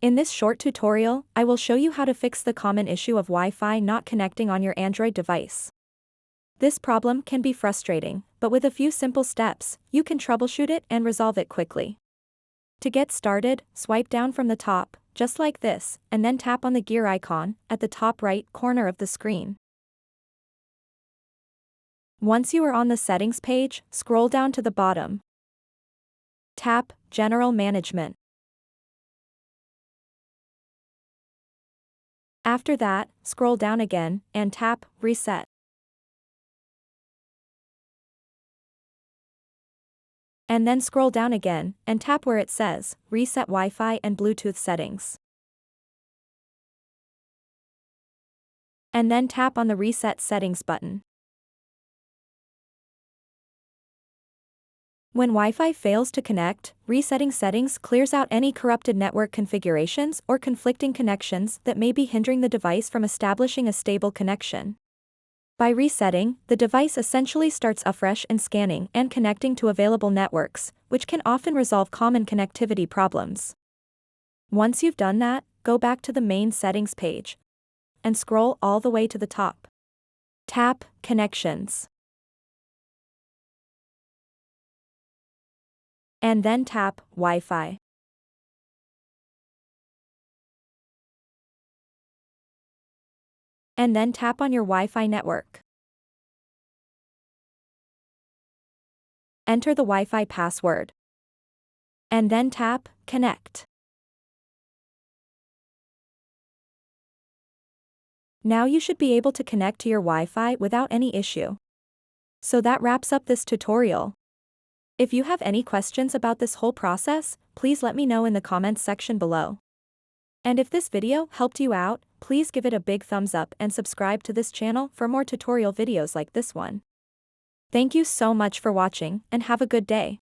In this short tutorial, I will show you how to fix the common issue of Wi-Fi not connecting on your Android device. This problem can be frustrating, but with a few simple steps, you can troubleshoot it and resolve it quickly. To get started, swipe down from the top, just like this, and then tap on the gear icon at the top right corner of the screen. Once you are on the settings page, scroll down to the bottom. Tap General Management. After that, scroll down again and tap Reset. And then scroll down again and tap where it says Reset Wi-Fi and Bluetooth Settings. And then tap on the Reset Settings button. When Wi-Fi fails to connect, resetting settings clears out any corrupted network configurations or conflicting connections that may be hindering the device from establishing a stable connection. By resetting, the device essentially starts afresh in scanning and connecting to available networks, which can often resolve common connectivity problems. Once you've done that, go back to the main settings page and scroll all the way to the top. Tap Connections. And then tap Wi-Fi. And then tap on your Wi-Fi network. Enter the Wi-Fi password. And then tap Connect. Now you should be able to connect to your Wi-Fi without any issue. So that wraps up this tutorial. If you have any questions about this whole process, please let me know in the comments section below. And if this video helped you out, please give it a big thumbs up and subscribe to this channel for more tutorial videos like this one. Thank you so much for watching and have a good day.